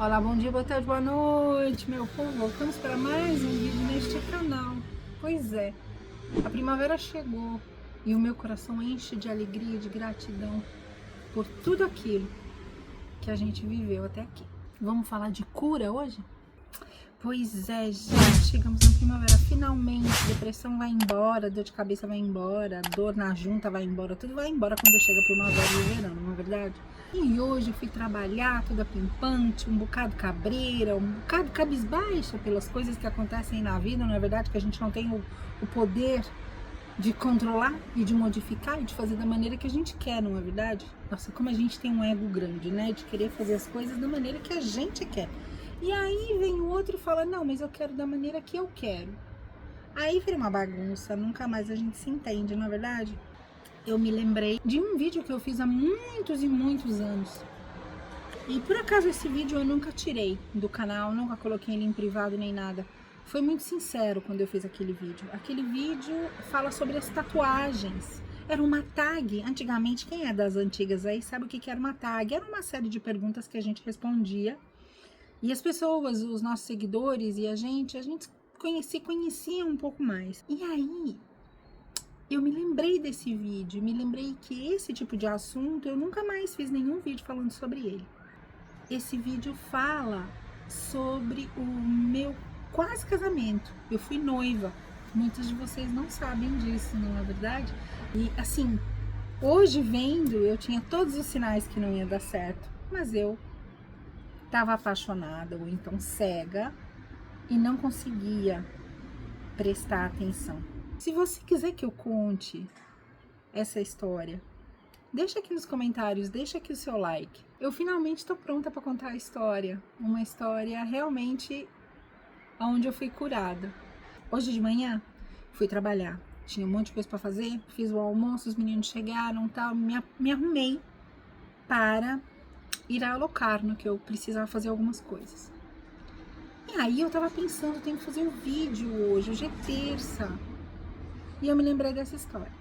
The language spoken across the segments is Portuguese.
Olá, bom dia, boa tarde, boa noite, meu povo. Voltamos para mais um vídeo neste canal. Pois é, a primavera chegou e o meu coração enche de alegria e de gratidão por tudo aquilo que a gente viveu até aqui. Vamos falar de cura hoje? Pois é, gente, chegamos na primavera, finalmente. Depressão vai embora, dor de cabeça vai embora, dor na junta vai embora, tudo vai embora quando chega a primavera e o verão, não é verdade? E hoje eu fui trabalhar toda pimpante, um bocado cabreira, um bocado cabisbaixa pelas coisas que acontecem na vida, não é verdade? Que a gente não tem o poder de controlar e de modificar e de fazer da maneira que a gente quer, não é verdade? Nossa, como a gente tem um ego grande, né? De querer fazer as coisas da maneira que a gente quer. E aí vem o outro e fala, não, mas eu quero da maneira que eu quero. Aí vira uma bagunça, nunca mais a gente se entende, não é verdade? Eu me lembrei de um vídeo que eu fiz há muitos e muitos anos. E por acaso esse vídeo eu nunca tirei do canal, nunca coloquei ele em privado nem nada. Foi muito sincero quando eu fiz aquele vídeo. Aquele vídeo fala sobre as tatuagens. Era uma tag. Antigamente, quem é das antigas aí sabe o que era uma tag. Era uma série de perguntas que a gente respondia. E as pessoas, os nossos seguidores e a gente conhecia um pouco mais. E aí, eu me lembrei desse vídeo, me lembrei que esse tipo de assunto, eu nunca mais fiz nenhum vídeo falando sobre ele. Esse vídeo fala sobre o meu quase casamento. Eu fui noiva. Muitos de vocês não sabem disso, não é verdade? E assim, hoje vendo, eu tinha todos os sinais que não ia dar certo, mas eu estava apaixonada ou então cega e não conseguia prestar atenção. Se você quiser que eu conte essa história, deixa aqui nos comentários, deixa aqui o seu like. Eu finalmente estou pronta para contar a história, uma história realmente onde eu fui curada. Hoje de manhã fui trabalhar, tinha um monte de coisa para fazer, fiz o almoço, os meninos chegaram, tal, me arrumei para ir a Locarno, que eu precisava fazer algumas coisas. E aí eu tava pensando, tenho que fazer um vídeo hoje é terça. E eu me lembrei dessa história.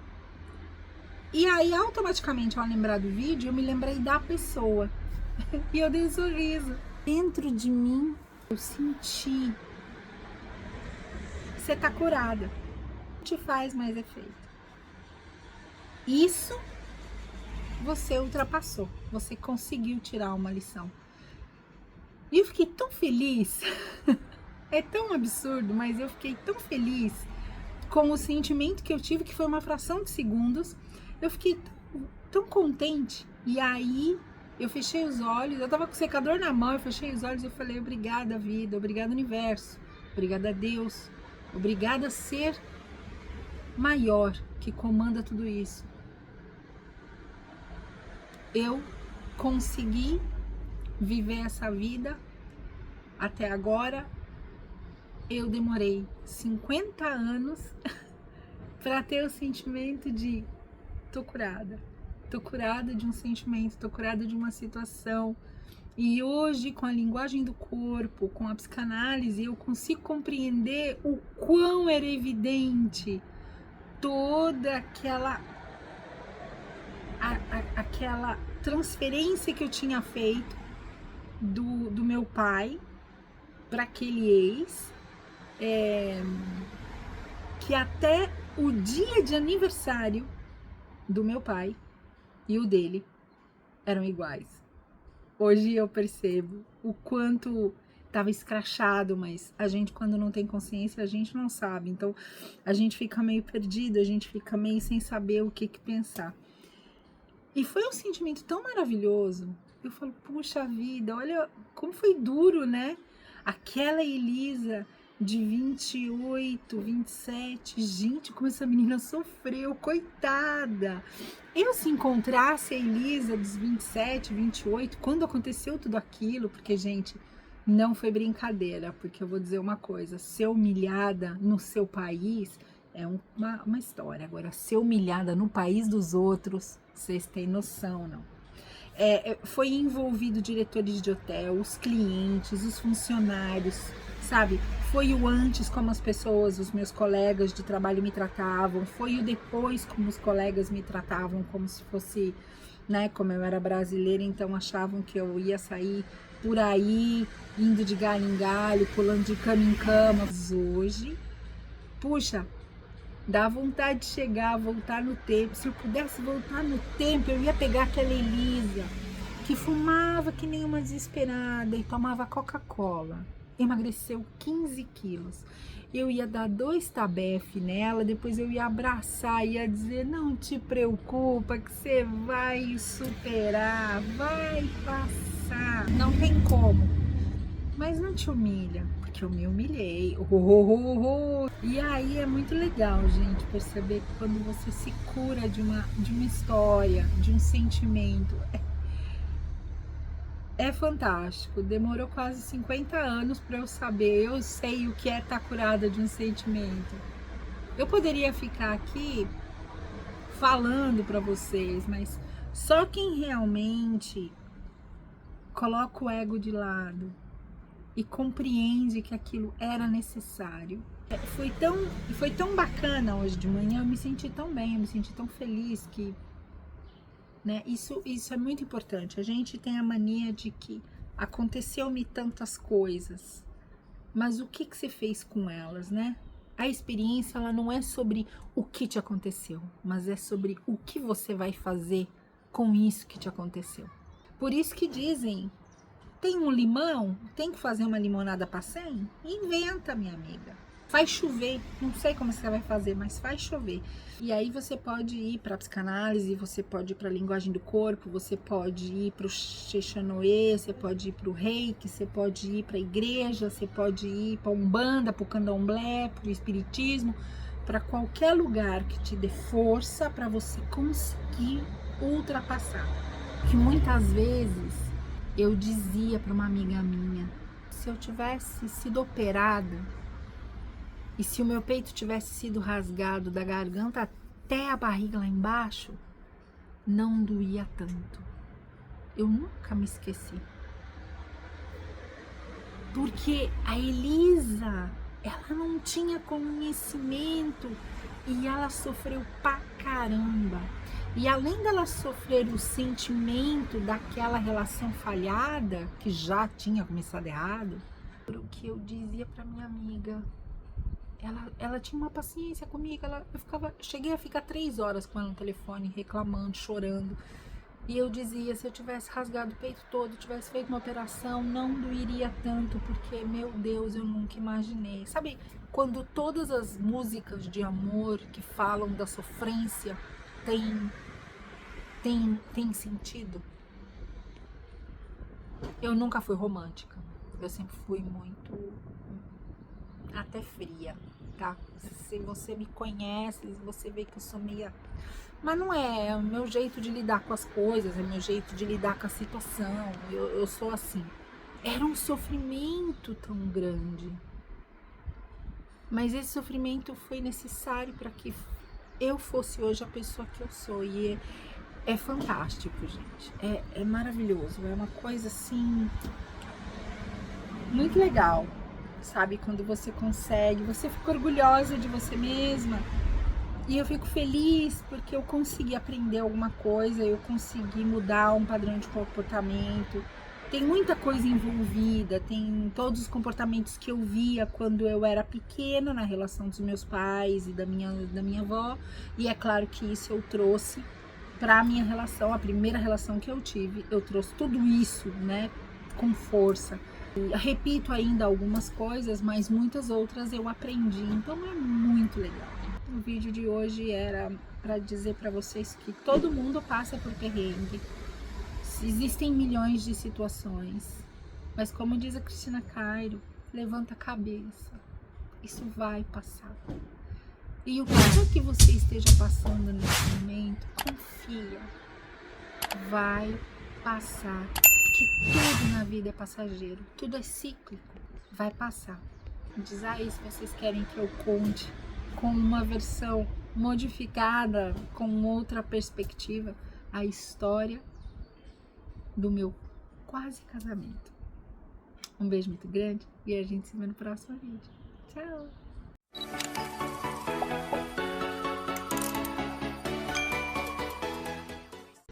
E aí, automaticamente, ao lembrar do vídeo, eu me lembrei da pessoa. E eu dei um sorriso. Dentro de mim, eu senti. Você tá curada. Não te faz mais efeito. Isso você ultrapassou. Você conseguiu tirar uma lição. E eu fiquei tão feliz. É tão absurdo, mas eu fiquei tão feliz com o sentimento que eu tive, que foi uma fração de segundos. Eu fiquei tão contente. E aí eu fechei os olhos, eu tava com o secador na mão, eu fechei os olhos e eu falei, obrigada vida, obrigada universo, obrigada a Deus, obrigada a ser maior que comanda tudo isso. Eu consegui viver essa vida até agora. Eu demorei 50 anos para ter o sentimento de tô curada de um sentimento, tô curada de uma situação. E hoje, com a linguagem do corpo, com a psicanálise, eu consigo compreender o quão era evidente toda aquela transferência que eu tinha feito do meu pai para aquele ex, que até o dia de aniversário do meu pai e o dele eram iguais. Hoje eu percebo o quanto estava escrachado, mas a gente, quando não tem consciência, a gente não sabe. Então a gente fica meio perdido, a gente fica meio sem saber o que pensar. E foi um sentimento tão maravilhoso. Eu falo, puxa vida, olha como foi duro, né? Aquela Elisa de 28, 27, gente, como essa menina sofreu, coitada. Eu, se encontrasse a Elisa dos 27, 28, quando aconteceu tudo aquilo, porque, gente, não foi brincadeira, porque eu vou dizer uma coisa, ser humilhada no seu país é uma história. Agora, ser humilhada no país dos outros, vocês têm noção, não? foi envolvido diretores de hotel, os clientes, os funcionários, sabe? Foi o antes como as pessoas, os meus colegas de trabalho me tratavam, foi o depois como os colegas me tratavam, como se fosse, né? Como eu era brasileira, então achavam que eu ia sair por aí, indo de galho em galho, pulando de cama em cama. Hoje, puxa, dá vontade de chegar, voltar no tempo. Se eu pudesse voltar no tempo, eu ia pegar aquela Elisa que fumava que nem uma desesperada e tomava Coca-Cola. Emagreceu 15 quilos. Eu ia dar 2 tabef nela, depois eu ia abraçar, ia dizer, não te preocupa que você vai superar, vai passar. Não tem como. Mas não te humilha, porque eu me humilhei. E aí é muito legal, gente, perceber que quando você se cura de uma história, de um sentimento, é fantástico. Demorou quase 50 anos para eu saber. Eu sei o que é estar curada de um sentimento. Eu poderia ficar aqui falando para vocês, mas só quem realmente coloca o ego de lado e compreende que aquilo era necessário. Foi tão bacana hoje de manhã, eu me senti tão bem, eu me senti tão feliz que, né, isso é muito importante. A gente tem a mania de que aconteceu-me tantas coisas, mas o que você fez com elas, né? A experiência, ela não é sobre o que te aconteceu, mas é sobre o que você vai fazer com isso que te aconteceu. Por isso que dizem, tem um limão, tem que fazer uma limonada para 100? Inventa, minha amiga. Faz chover, não sei como você vai fazer, mas faz chover. E aí você pode ir para a psicanálise, você pode ir para a linguagem do corpo, você pode ir para o Xexanoê, você pode ir para o reiki, você pode ir para a igreja, você pode ir para a Umbanda, para o Candomblé, para o Espiritismo, para qualquer lugar que te dê força para você conseguir ultrapassar. Que muitas vezes eu dizia para uma amiga minha, se eu tivesse sido operada e se o meu peito tivesse sido rasgado da garganta até a barriga lá embaixo, não doía tanto. Eu nunca me esqueci. Porque a Elisa, ela não tinha conhecimento e ela sofreu pra caramba. E além dela sofrer o sentimento daquela relação falhada, que já tinha começado errado, o que eu dizia pra minha amiga, ela tinha uma paciência comigo, cheguei a ficar 3 horas com ela no telefone, reclamando, chorando. E eu dizia, se eu tivesse rasgado o peito todo, tivesse feito uma operação, não doeria tanto, porque, meu Deus, eu nunca imaginei. Sabe, quando todas as músicas de amor que falam da sofrência tem sentido? Eu nunca fui romântica. Eu sempre fui muito até fria, tá? Se você me conhece, você vê que eu sou meia... Mas não é o meu jeito de lidar com as coisas, é o meu jeito de lidar com a situação. Eu sou assim. Era um sofrimento tão grande. Mas esse sofrimento foi necessário para que eu fosse hoje a pessoa que eu sou. E é fantástico, gente. É maravilhoso. É uma coisa assim muito legal, sabe? Quando você consegue, você fica orgulhosa de você mesma. E eu fico feliz porque eu consegui aprender alguma coisa, eu consegui mudar um padrão de comportamento. Tem muita coisa envolvida, tem todos os comportamentos que eu via quando eu era pequena na relação dos meus pais e da minha avó. E é claro que isso eu trouxe para a minha relação, a primeira relação que eu tive. Eu trouxe tudo isso, né, com força. E repito ainda algumas coisas, mas muitas outras eu aprendi, então é muito legal. O vídeo de hoje era para dizer para vocês que todo mundo passa por perrengue. Existem milhões de situações, mas como diz a Cristina Cairo, levanta a cabeça, isso vai passar. E o que quer que você esteja passando nesse momento, confia, vai passar. Que tudo na vida é passageiro, tudo é cíclico, vai passar. Diz aí se vocês querem que eu conte com uma versão modificada, com outra perspectiva, a história do meu quase casamento. Um beijo muito grande e a gente se vê no próximo vídeo. Tchau!